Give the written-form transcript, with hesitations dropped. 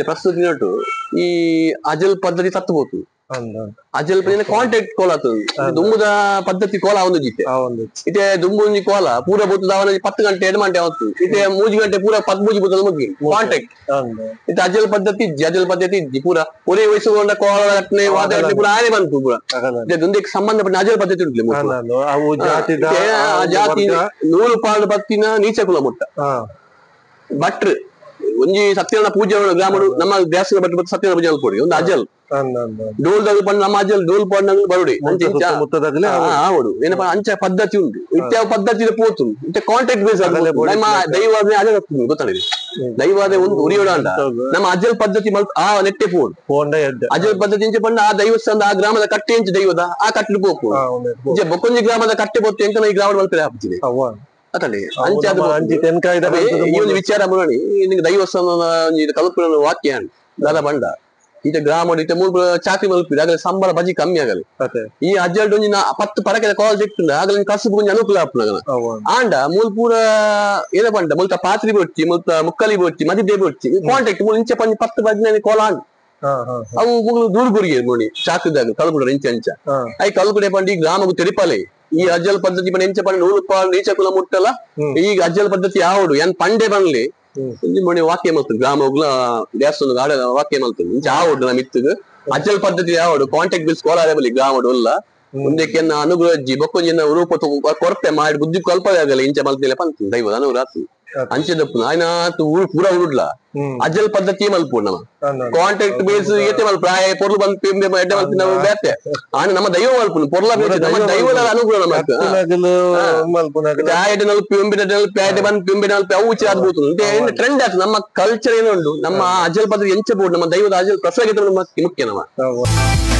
ప్రస్తుతం ఈ అజల్ పద్ధతి తత్తుపోతుంది అజల్ పైన ಕಾಂಟ್ಯಾಕ್ಟ್ ಕೋಲ ಆಗ್ತದೆ ದುಂಬುದ ಪದ್ಧತಿ ಕೋಲ ಒಂದು ಜಿತ್ತೆ ಇತೆ ದುಂಬುಂಜಿ ಕೋಲ ಪೂರ ಬೊತ್ತು ದಾವನ 10 ಗಂಟೆ 2 ಗಂಟೆ ಆವತ್ತು ಇತೆ 3 ಗಂಟೆ ಪೂರ 13 ಬೊತ್ತು ಮುಗಿ ಕಾಂಟ್ಯಾಕ್ಟ್ ಇತೆ ಅಜಲ್ ಪದ್ಧತಿ ಪೂರ ಒರೇ ವಯಸ್ಸುಗೊಂಡ ಕೋಲ ಘಟನೆ ವಾದ ಘಟನೆ ಪೂರ ಆನೆ ಬಂತು ಪೂರ ಇತೆ ದುಂದಕ್ಕೆ ಸಂಬಂಧಪಟ್ಟ ಅಜಲ್ ಪದ್ಧತಿ ಉಂಟು ಅವು ಜಾತಿ ನೂರು ಪಾಲು ಬತ್ತಿನ ನೀಚ ಕುಲ ಮುಟ್ಟ ಭಟ್ರು ಒಂಜಿ ಸತ್ಯನಾರಾಯಣ ಪೂಜೆ ಗ್ರಾಮಡು ನಮ್ಮ ದೇವಸ್ಥಾನ ಭಟ್ರು ಸತ್ಯನಾರಾಯಣ ಪೂಜೆ ಅಲ್ಕೊಡಿ ಒಂದು ಅಜಲ್ డోల్ తగ్గుపడి నమాజల్ డోల్ పడిన బరుడి ఆవుడు ఏనపా అంచ పద్ధతి ఉంది ఇట్టే పద్ధతిలో పోతుంది ఇట్టే కాంటాక్ట్ బేస్ ನಮ್ಮ ದೈವಾದ ಅಜಲ್ ಆಗ್ತದೆ ಗೊತ್ತಾಗಿದೆ ದೈವಾದ ಒಂದು ಉರಿಯೋಡ ಅಂಟ ನಮ್ಮ ಅಜಲ್ ಪದ್ಧತಿ ಆ ನೆಟ್ಟೆ ಫೋನ್ ಅಜಲ್ ಪದ್ಧತಿ ಇಂಚ ಪಂಡ ಆ ದೈವಸ್ಥಾನದ ಆ ಗ್ರಾಮದ ಕಟ್ಟೆ ಇಂಚ ದೈವದ ಆ ಕಟ್ಟಲು ಪೋಕು ಇಂಚ ಬೊಕ್ಕೊಂಜಿ ಗ್ರಾಮದ ಕಟ್ಟೆ ಪೊತ್ತೆ ಎಂಕ ಈ ಗ್ರಾಮದ ಮಲ್ಪೆ ಹಾಕ್ತಿದೆ ಅತಲೆ ಈ ಒಂದು ವಿಚಾರ ಮಾಡೋಣ ನಿನಗೆ ದೈವಸ್ಥಾನದ ಕಲ್ಪನ ವಾಕ್ಯ ದಾದ ಬಂಡ ಇತ ಗ್ರಾಮ ಇತ ಮೂರು ಚಾಕರಿ ಮಲ್ಪಿದೆ ಆಗಲೇ ಸಂಬಳ ಬಜಿ ಕಮ್ಮಿ ಆಗಲಿ ಈ ಅಜ್ಜಲ್ ಒಂಜಿ 10 ಪರಕೆ ಕಾಲ್ ಸಿಕ್ತುಂಡ ಆಗಲೇ ಕಸಬು ಕೊಂಚ ಅನುಕೂಲ ಆಪುನಗನ ಆಂಡ ಮೂಲ್ ಪೂರ ಏನ ಪಂಡ ಮುಲ್ತ ಪಾತ್ರಿ ಬೊಚ್ಚಿ ಮುಲ್ತ ಮುಕ್ಕಲಿ ಬೊಚ್ಚಿ ಮದಿದೆ ಬೊಚ್ಚಿ ಕಾಂಟ್ಯಾಕ್ಟ್ ಮೂಲ ಇಂಚ ಪಂಜಿ 10 15 ಕಾಲ್ ಆಂಡ್ ಅವು ಮುಗ್ಲು ದೂರ ಗುರಿಗೆ ನೋಡಿ ಚಾಕರಿದಾಗ ಕಲ್ಪುಡ ಇಂಚ ಇಂಚ ಐ ಕಲ್ಪುಡೆ ಪಂಡಿ ಗ್ರಾಮಗು ತೆರಿಪಲೆ ಈ ಅಜ್ಜಲ್ ಪದ್ಧತಿ ಪಂಡ ಇಂಚ ಪಂಡ 100 ಪಾಲ್ ನೀಚ ಕುಲ ಮುಟ್ಟಲ ಈ ಅಜ್ಜಲ್ ಪದ್ಧತಿ ಯಾವಡು ಏನ್ ಪಂಡೆ ಬನ್ಲಿ ಮೊನ್ನೆ ವಾಕ್ಯ ಮಲ್ತದೆ ಗ್ರಾಮ ದೇವಸ್ಥಾನ ಗಾಡ ವಾಕ್ಯ ಮಲ್ತದೆ ಇಂಚ ಆವಡು ನಮ್ಮ ಇತ್ತಗ ಅಜ್ಜಲ್ ಪದ್ಧತಿ ಯಾವಡು ಕಾಂಟ್ಯಾಕ್ಟ್ ಬಿಲ್ಸ್ ಕೋಲಾರ ಬಲಿ ಗ್ರಾಮಡು ಅಲ್ಲ ಮುಂದಕ್ಕೆ ಅನುಗ್ರಹಜ್ಜಿ ಬೊಕ್ಕೊಂಜಿನ ರೂಪ ಕೊರತೆ ಮಾಡಿ ಬುದ್ಧಿ ಕಲ್ಪದೆ ಆಗಲ್ಲ ಇಂಚ ಮಲ್ತಿಲ್ಲ ಪಂತ ದೈವದ ಅನುಗ್ರಹ ಅಂಚೆ ದಪ್ಪು ఆయన ಪೂರ ಉರುಡ್ಲ ಅಜ್ಜಲ್ ಪದ್ಧತಿ ಮಲ್ಪು ನಮ್ಮ ಕಾಂಟ್ಯಾಕ್ಟ್ ಬೇಸ್ ಏತೆ ಮಲ್ಪ ಪ್ರಾಯ ಪೊರ್ಲು ಬಂದು ಪೆಂಬೆ ಎಡ್ಡೆ ಮಲ್ಪಿನ ಬೇತೆ ಆನ ನಮ್ಮ ದೈವ ಮಲ್ಪುನು ಪೊರ್ಲ ಬೇತೆ ನಮ್ಮ ದೈವದ ಅನುಗ್ರಹ ನಮಕ್ ಆಯಡೆ ನಲ್ಪಿ ಪೆಂಬೆ ನಲ್ಪಿ ಆಯಡೆ ಬಂದು ಪೆಂಬೆ ನಲ್ಪಿ ಅವು ಚಾದ್ಬೋದು ಇದೇ ಟ್ರೆಂಡ್ ಆಯ್ತು ನಮ್ಮ ಕಲ್ಚರ್ ಏನು ಉಂಟು ನಮ್ಮ ಅಜ್ಜಲ್ ಪದ್ಧತಿ ಎಂಚ ಬೋರ್ಡ್ ನಮ್ಮ ದೈವದ ಅಜ್ಜಲ್ ಪ್ರಸಂಗ ಮುಖ್ಯ ನಮ್ಮ